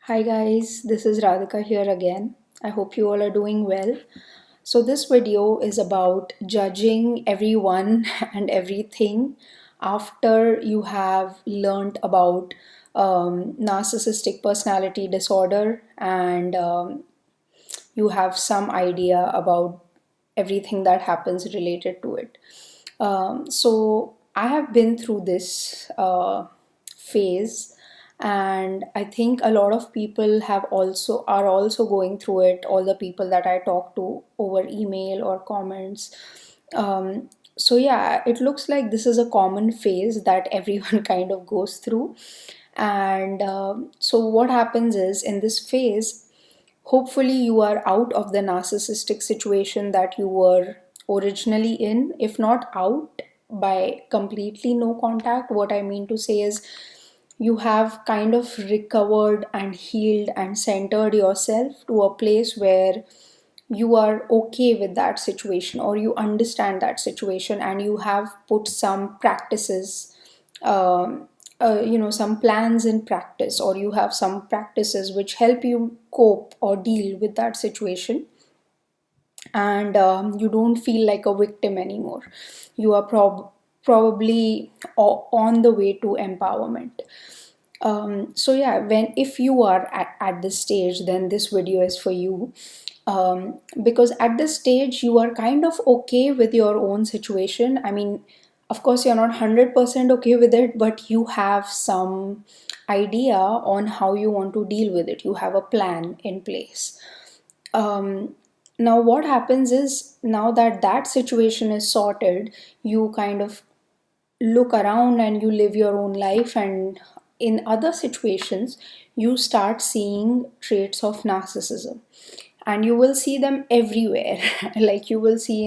Hi guys, this is Radhika here again. I hope you all are doing well. So, this video is about judging everyone and everything after you have learned about narcissistic personality disorder and you have some idea about everything that happens related to it. So I have been through this phase, and I think a lot of people are also going through it. All the people that I talk to over email or comments. So yeah, it looks like this is a common phase that everyone kind of goes through. And so what happens is in this phase, hopefully you are out of the narcissistic situation that you were originally in. If not out by completely no contact, what I mean to say is you have kind of recovered and healed and centered yourself to a place where you are okay with that situation, or you understand that situation, and you have put some practices, um, some plans in practice, or you have some practices which help you cope or deal with that situation. And you don't feel like a victim anymore. You are probably on the way to empowerment. So yeah, when if you are at this stage, then this video is for you. Because at this stage you are kind of okay with your own situation. I mean, of course you're not 100% okay with it, but you have some idea on how you want to deal with it. You have a plan in place. Now what happens is, now that that situation is sorted, you kind of look around and you live your own life, and in other situations you start seeing traits of narcissism, and you will see them everywhere. Like you will see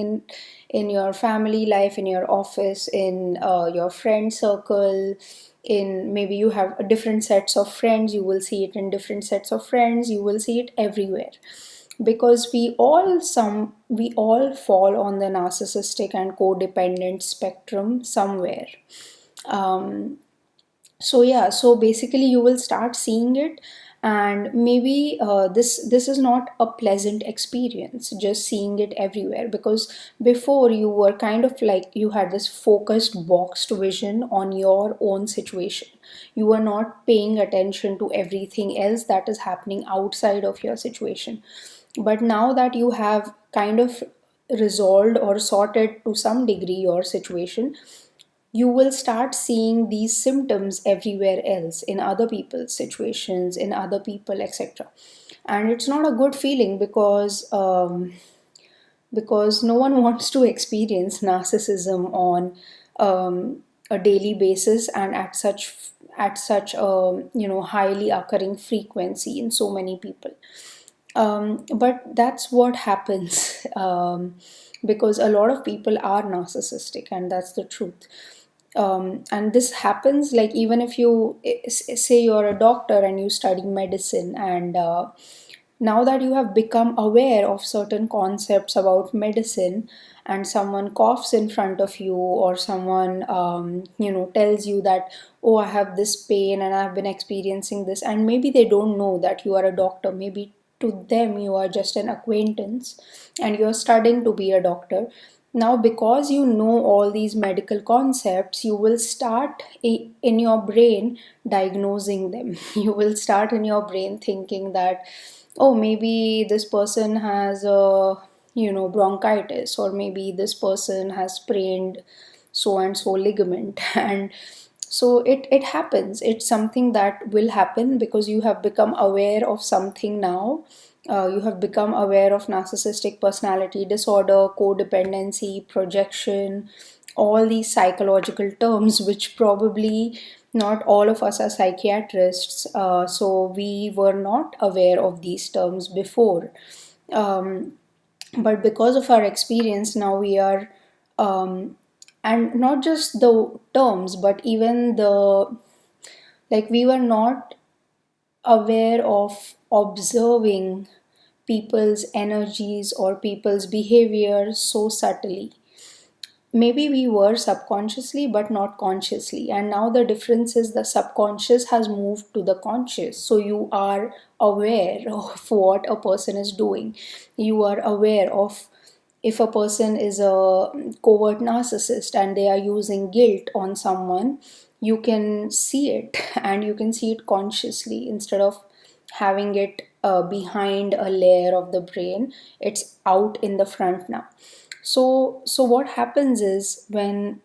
in your family life, in your office, in your friend circle, in maybe you have different sets of friends, you will see it in different sets of friends, you will see it everywhere. Because we all fall on the narcissistic and codependent spectrum somewhere. um, so yeah, so basically you will start seeing it, and maybe this is not a pleasant experience just seeing it everywhere, because before you were kind of like you had this focused boxed vision on your own situation. You were not paying attention to everything else that is happening outside of your situation. But now that you have kind of resolved or sorted to some degree your situation, you will start seeing these symptoms everywhere else, in other people's situations, in other people, etc. And it's not a good feeling, because no one wants to experience narcissism on a daily basis, and at such a highly occurring frequency in so many people. But that's what happens, because a lot of people are narcissistic, and that's the truth. And this happens, like, even if you say you're a doctor and you study medicine, and now that you have become aware of certain concepts about medicine, and someone coughs in front of you, or someone tells you that, oh, I have this pain and I've been experiencing this, and maybe they don't know that you are a doctor. Maybe to them you are just an acquaintance and you're studying to be a doctor. Now, because you know all these medical concepts, you will start in your brain diagnosing them. You will start in your brain thinking that, oh, maybe this person has a bronchitis, or maybe this person has sprained so and so ligament. And so it happens. It's something that will happen because you have become aware of something now. You have become aware of narcissistic personality disorder, codependency, projection, all these psychological terms, which probably not all of us are psychiatrists, so we were not aware of these terms before. Um, but because of our experience, now we are, and not just the terms, but even we were not aware of observing people's energies or people's behavior so subtly. maybe we were subconsciously but not consciously, and now the difference is the subconscious has moved to the conscious. So you are aware of what a person is doing. You are aware of if a person is a covert narcissist and they are using guilt on someone. You can see it and you can see it consciously instead of having it behind a layer of the brain. It's out in the front now. So what happens is when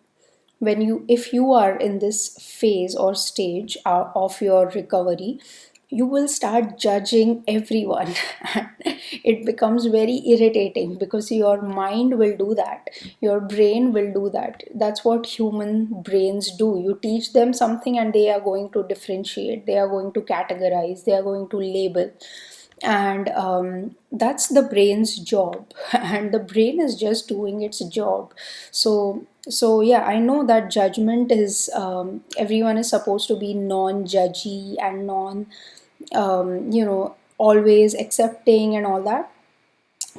you if you are in this phase or stage of your recovery, you will start judging everyone. It becomes very irritating because your mind will do that, your brain will do that. That's what human brains do. You teach them something and they are going to differentiate, they are going to categorize, they are going to label. And that's the brain's job. And the brain is just doing its job. So yeah, I know that judgment is everyone is supposed to be non-judgy and non always accepting and all that.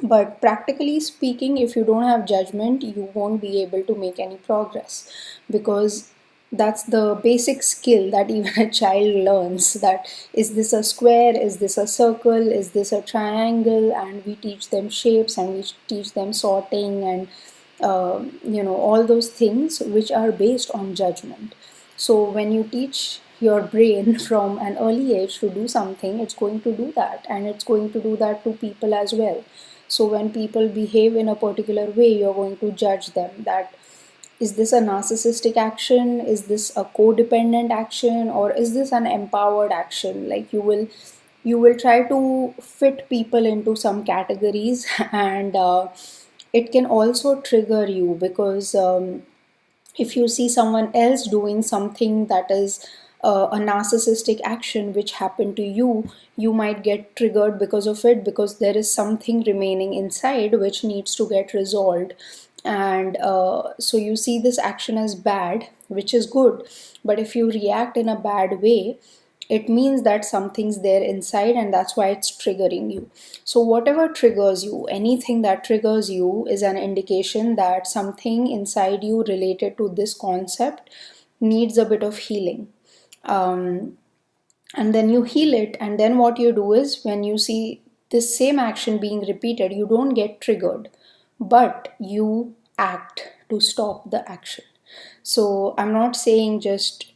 But practically speaking, if you don't have judgment, you won't be able to make any progress, because that's the basic skill that even a child learns. That is this a square, is this a circle, is this a triangle, and we teach them shapes and we teach them sorting and all those things which are based on judgment. So when you teach your brain from an early age to do something, it's going to do that, and it's going to do that to people as well. So when people behave in a particular way, you're going to judge them, that is this a narcissistic action, is this a codependent action, or is this an empowered action. Like you will try to fit people into some categories. And it can also trigger you, because if you see someone else doing something that is a narcissistic action which happened to you, you might get triggered because of it, because there is something remaining inside which needs to get resolved. And so you see this action as bad, which is good. But if you react in a bad way, it means that something's there inside, and that's why it's triggering you. So whatever triggers you, anything that triggers you, is an indication that something inside you related to this concept needs a bit of healing. And then you heal it, and then what you do is, when you see this same action being repeated, you don't get triggered, but you act to stop the action. So I'm not saying just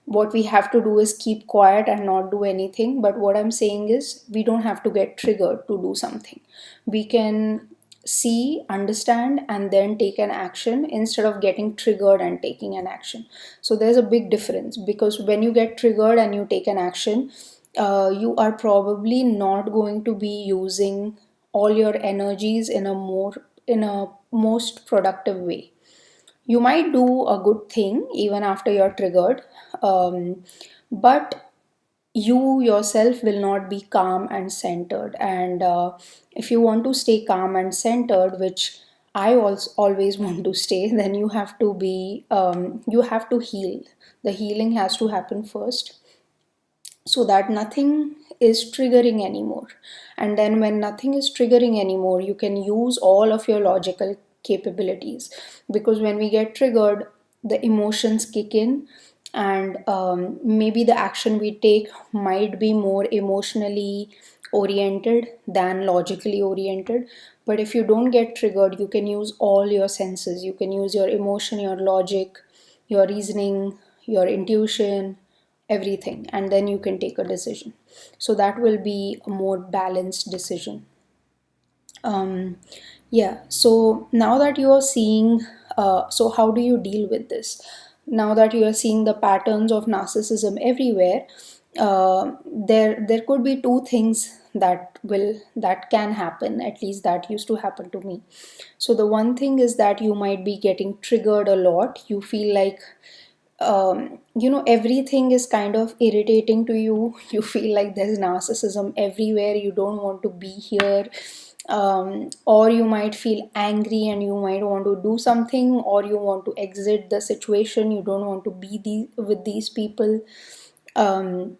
what we have to do is keep quiet and not do anything. But what I'm saying is, we don't have to get triggered to do something. We can see, understand, and then take an action instead of getting triggered and taking an action. So there's a big difference, because when you get triggered and you take an action, you are probably not going to be using all your energies in a most productive way. You might do a good thing even after you're triggered, but you yourself will not be calm and centered. And if you want to stay calm and centered, which I also always want to stay, then you have to be you have to heal. The healing has to happen first, so that nothing is triggering anymore. And then when nothing is triggering anymore, you can use all of your logical capabilities. Because when we get triggered, the emotions kick in, and maybe the action we take might be more emotionally oriented than logically oriented. But if you don't get triggered, you can use all your senses. You can use your emotion, your logic, your reasoning, your intuition, everything, and then you can take a decision. So that will be a more balanced decision. Yeah, so now that you are seeing, so how do you deal with this? Now that you are seeing the patterns of narcissism everywhere, there could be two things that can happen. At least that used to happen to me. So the one thing is that you might be getting triggered a lot. You feel like everything is kind of irritating to you. You feel like there's narcissism everywhere. You don't want to be here. Or you might feel angry and you might want to do something, or you want to exit the situation. You don't want to be with these people. Um,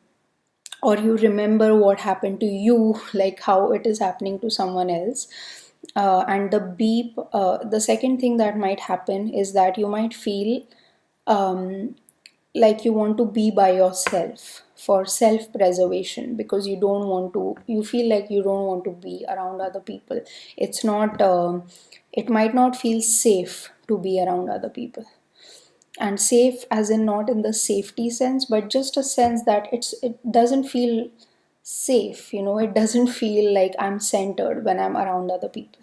or you remember what happened to you, like how it is happening to someone else. And the second thing that might happen is that you might feel um, like you want to be by yourself for self preservation, because you feel like you don't want to be around other people. It's not it might not feel safe to be around other people. And safe as in not in the safety sense, but just a sense that it doesn't feel safe, it doesn't feel like I'm centered when I'm around other people.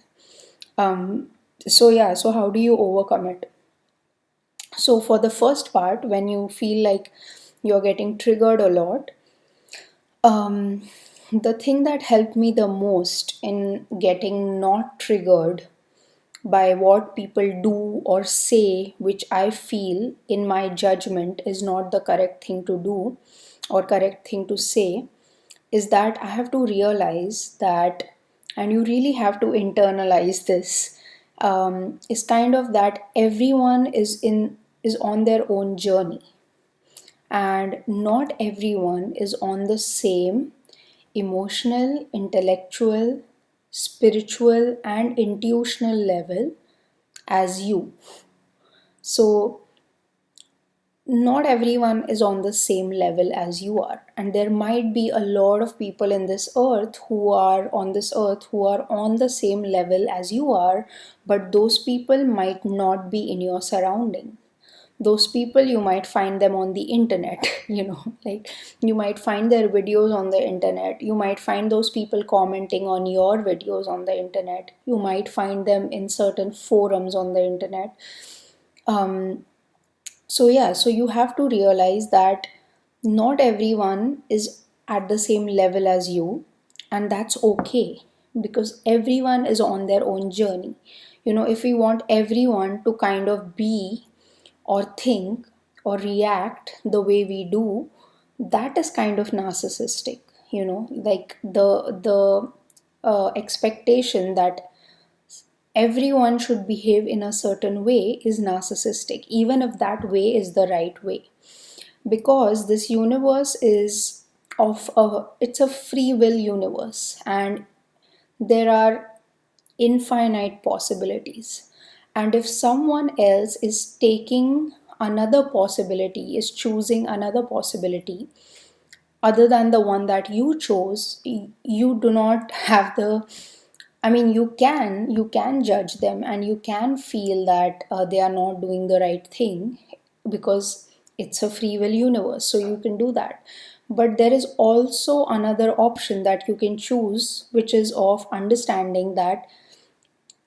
So yeah, so how do you overcome it? So for the first part, when you feel like you're getting triggered a lot, um, the thing that helped me the most in getting not triggered by what people do or say, which I feel in my judgment is not the correct thing to do or correct thing to say, is that I have to realize that, and you really have to internalize this, is kind of that everyone is on their own journey, and not everyone is on the same emotional, intellectual, spiritual, and intuitional level as you. So, not everyone is on the same level as you are. And there might be a lot of people in this earth who are on this earth who are on the same level as you are, but those people might not be in your surrounding. Those people, you might find them on the internet, like you might find their videos on the internet. You might find those people commenting on your videos on the internet. You might find them in certain forums on the internet. So yeah, so you have to realize that not everyone is at the same level as you, and that's okay, because everyone is on their own journey. If we want everyone to kind of be or think or react the way we do, that is kind of narcissistic. Like the expectation that everyone should behave in a certain way is narcissistic, even if that way is the right way. Because this universe is it's a free will universe, and there are infinite possibilities. And if someone else is taking another possibility, is choosing another possibility other than the one that you chose, you do not have the, I mean, you can judge them, and you can feel that they are not doing the right thing, because it's a free will universe, so you can do that. But there is also another option that you can choose, which is of understanding that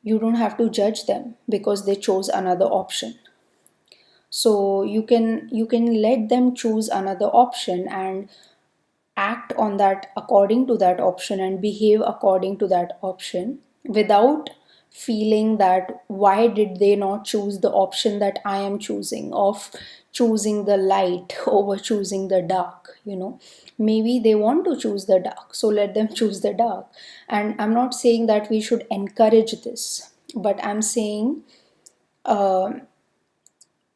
you don't have to judge them because they chose another option. So you can let them choose another option and act on that, according to that option, and behave according to that option, without feeling that why did they not choose the option that I am choosing, of choosing the light over choosing the dark. Maybe they want to choose the dark, so let them choose the dark. And I'm not saying that we should encourage this, but I'm saying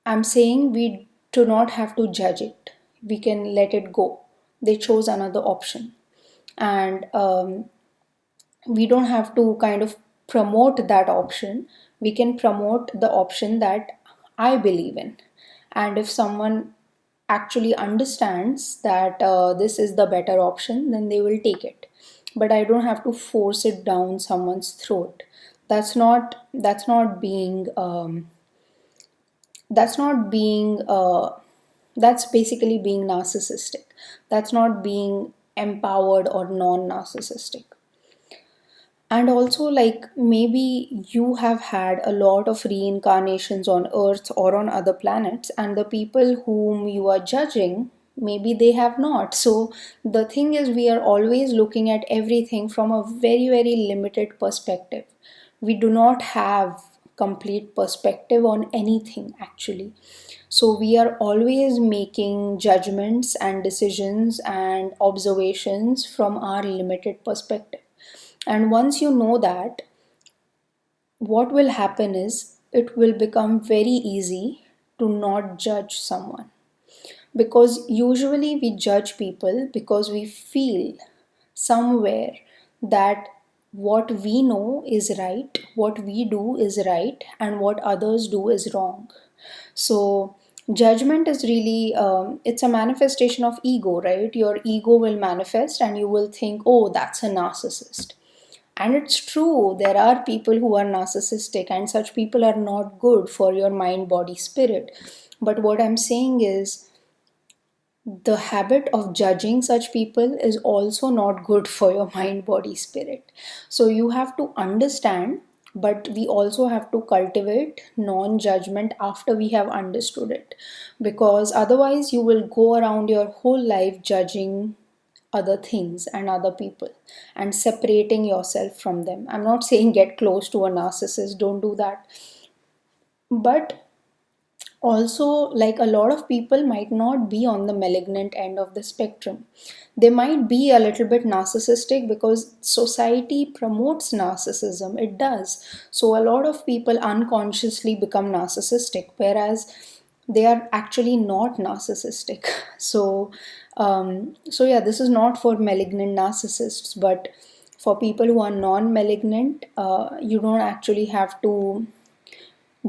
we do not have to judge it. We can let it go. They chose another option. And we don't have to kind of promote that option. We can promote the option that I believe in. And if someone actually understands that this is the better option, then they will take it. But I don't have to force it down someone's throat. That's not being that's basically being narcissistic. That's not being empowered or non-narcissistic. And also, like, maybe you have had a lot of reincarnations on earth or on other planets, and the people whom you are judging, maybe they have not. So the thing is, we are always looking at everything from a very, very limited perspective. We do not have complete perspective on anything, actually. So we are always making judgments and decisions and observations from our limited perspective. And once you know that, what will happen is it will become very easy to not judge someone. Because usually we judge people because we feel somewhere that what we know is right, what we do is right, and what others do is wrong. So judgment is really it's a manifestation of ego, right? Your ego will manifest and you will think, oh, that's a narcissist. And it's true, there are people who are narcissistic, and such people are not good for your mind, body, spirit. But what I'm saying is, the habit of judging such people is also not good for your mind, body, spirit. So you have to understand, but we also have to cultivate non judgment after we have understood it. Because otherwise, you will go around your whole life judging other things and other people and separating yourself from them. I'm not saying get close to a narcissist, don't do that. But also, like, a lot of people might not be on the malignant end of the spectrum. They might be a little bit narcissistic because society promotes narcissism, it does. So a lot of people unconsciously become narcissistic, whereas they are actually not narcissistic. So yeah, this is not for malignant narcissists, but for people who are non-malignant, you don't actually have to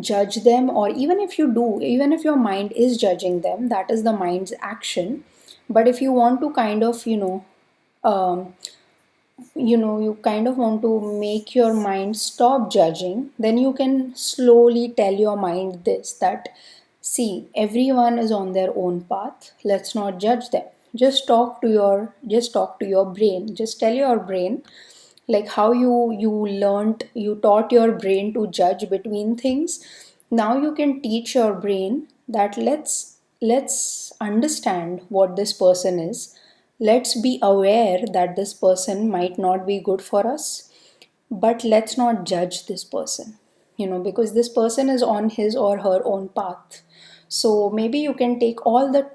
judge them. Or even if you do, even if your mind is judging them, that is the mind's action. But if you want to kind of, um, you kind of want to make your mind stop judging, then you can slowly tell your mind this, that see, everyone is on their own path, let's not judge them. Just talk to your brain, just tell your brain, like how you taught your brain to judge between things. Now you can teach your brain that let's understand what this person is. Let's be aware that this person might not be good for us, but let's not judge this person, because this person is on his or her own path. So maybe you can take all the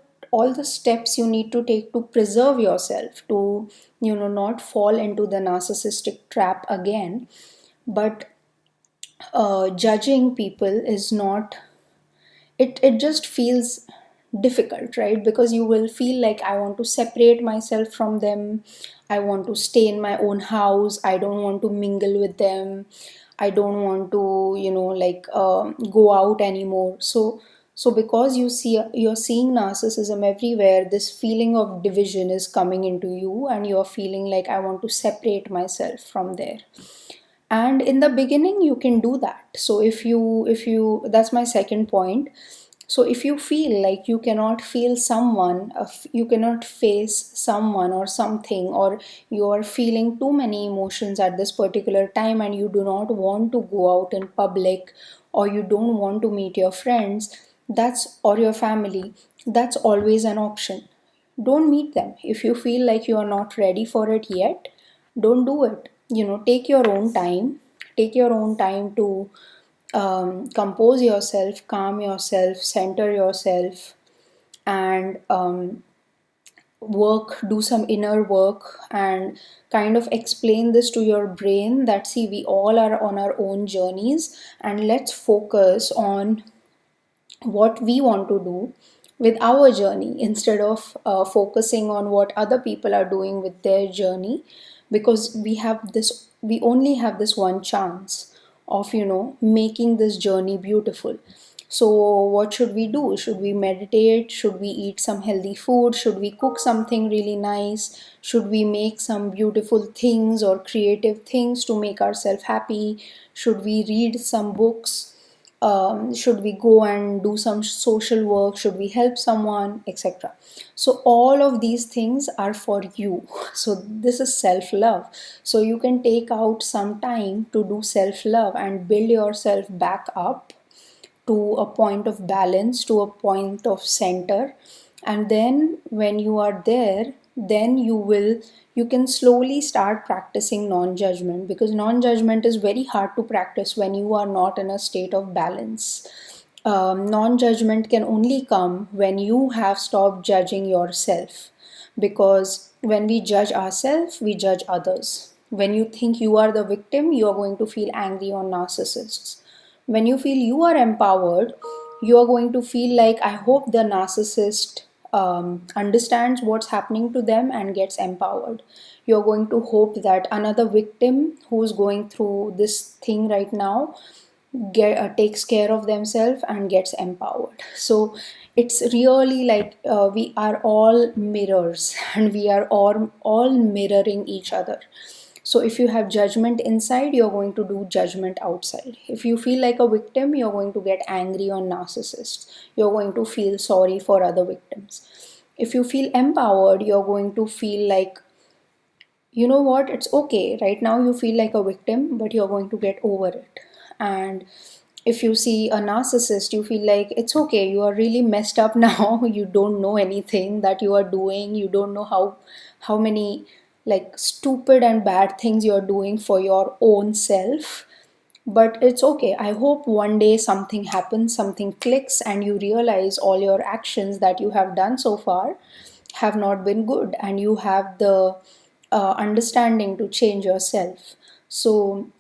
steps you need to take to preserve yourself, to not fall into the narcissistic trap again. But judging people is not, it just feels difficult, right? Because you will feel like, I want to separate myself from them, I want to stay in my own house, I don't want to mingle with them, I don't want to go out anymore. So because you're seeing narcissism everywhere, this feeling of division is coming into you, and you're feeling like, I want to separate myself from there. And in the beginning you can do that. So if you that's my second point. So if you feel like you cannot feel someone, you cannot face someone or something, or you are feeling too many emotions at this particular time, and you do not want to go out in public, or you don't want to meet your friends, that's or your family, that's always an option. Don't meet them. If you feel like you are not ready for it yet, don't do it. Take your own time. Take your own time to compose yourself, calm yourself, center yourself, and do some inner work, and kind of explain this to your brain that, see, we all are on our own journeys, and let's focus on what we want to do with our journey, instead of focusing on what other people are doing with their journey. Because we only have this one chance of making this journey beautiful. So what should we do? Should we meditate? Should we eat some healthy food? Should we cook something really nice? Should we make some beautiful things or creative things to make ourselves happy? Should we read some books? Should we go and do some social work? Should we help someone, etc.? So all of these things are for you. So this is self love. So you can take out some time to do self love and build yourself back up to a point of balance, to a point of center. And then when you are there, then you can slowly start practicing non-judgment, because non-judgment is very hard to practice when you are not in a state of balance. Non-judgment can only come when you have stopped judging yourself, because when we judge ourselves, we judge others. When you think you are the victim, you are going to feel angry on narcissists. When you feel you are empowered, you are going to feel like, I hope the narcissist understands what's happening to them and gets empowered. You're going to hope that another victim who's going through this thing right now takes care of themselves and gets empowered. So it's really like we are all mirrors and we are all mirroring each other. So if you have judgment inside, you're going to do judgment outside. If you feel like a victim, you're going to get angry on narcissists. You're going to feel sorry for other victims. If you feel empowered, you're going to feel like, you know what, it's okay. Right now you feel like a victim, but you're going to get over it. And if you see a narcissist, you feel like it's okay, you are really messed up now. You don't know anything that you are doing. You don't know how many like stupid and bad things you're doing for your own self. But it's okay. I hope one day something happens, something clicks, and you realize all your actions that you have done so far have not been good, and you have the understanding to change yourself. So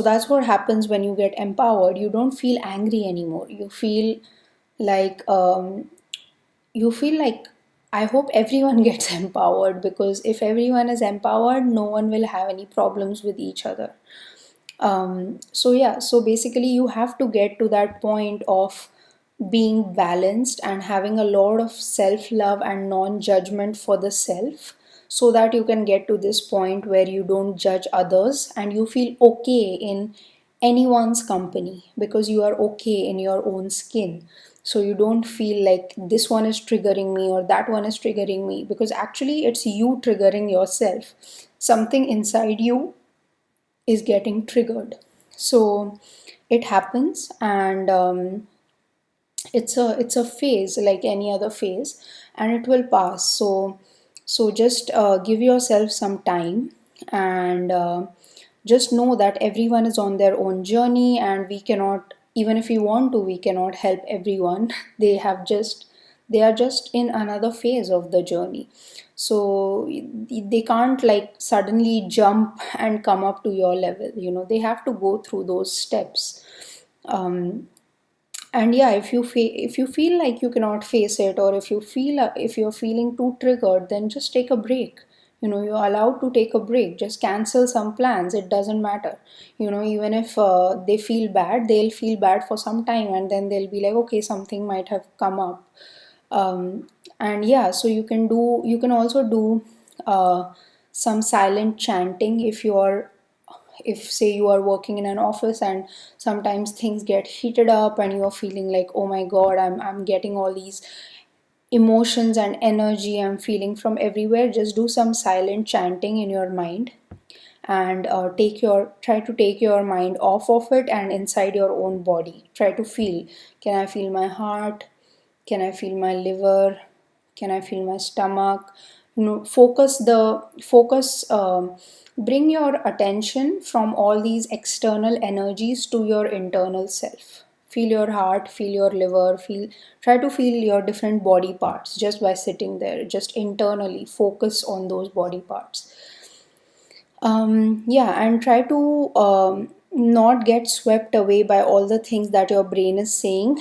that's what happens when you get empowered. You don't feel angry anymore. Like you feel like, I hope everyone gets empowered, because if everyone is empowered, no one will have any problems with each other. So yeah, so basically you have to get to that point of being balanced and having a lot of self love and non judgment for the self, so that you can get to this point where you don't judge others and you feel okay in anyone's company, because you are okay in your own skin. So you don't feel like this one is triggering me or that one is triggering me, because actually it's you triggering yourself. Something inside you is getting triggered. So it happens, and it's a phase like any other phase, and it will pass. So just give yourself some time, and just know that everyone is on their own journey, and we cannot, even if we want to, we cannot help everyone. They are just in another phase of the journey. So they can't like suddenly jump and come up to your level. They have to go through those steps. And yeah, if you feel like you cannot face it, or if you're feeling too triggered, then just take a break. You're allowed to take a break. Just cancel some plans. It doesn't matter. Even if they feel bad, they'll feel bad for some time, and then they'll be like, okay, something might have come up. And yeah, so you can also do some silent chanting. If say you are working in an office and sometimes things get heated up and you're feeling like, oh my god, I'm getting all these emotions and energy I'm feeling from everywhere, just do some silent chanting in your mind, and try to take your mind off of it and inside your own body. Try to feel, can I feel my heart? Can I feel my liver? Can I feel my stomach? Focus, bring your attention from all these external energies to your internal self. Feel your heart, feel your liver, try to feel your different body parts just by sitting there. Just internally focus on those body parts. Yeah, and try to not get swept away by all the things that your brain is saying.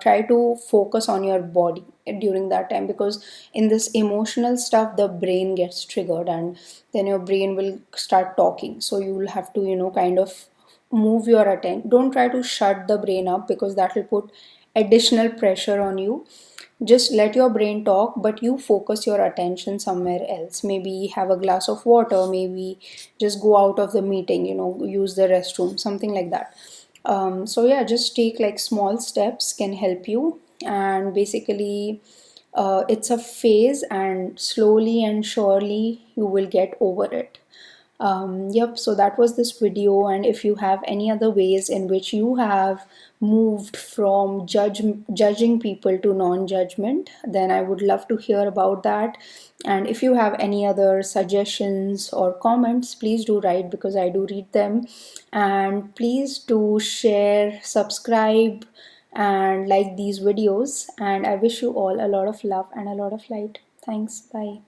Try to focus on your body during that time, because in this emotional stuff, the brain gets triggered, and then your brain will start talking. So you will have to, kind of move your attention. Don't try to shut the brain up, because that will put additional pressure on you. Just let your brain talk, but you focus your attention somewhere else. Maybe have a glass of water, maybe just go out of the meeting, use the restroom, something like that. So yeah, just take like small steps can help you. And basically, it's a phase, and slowly and surely you will get over it. Yep, so that was this video. And if you have any other ways in which you have moved from judging people to non-judgment, then I would love to hear about that. And if you have any other suggestions or comments, please do write, because I do read them. And please do share, subscribe, and like these videos. And I wish you all a lot of love and a lot of light. Thanks. Bye.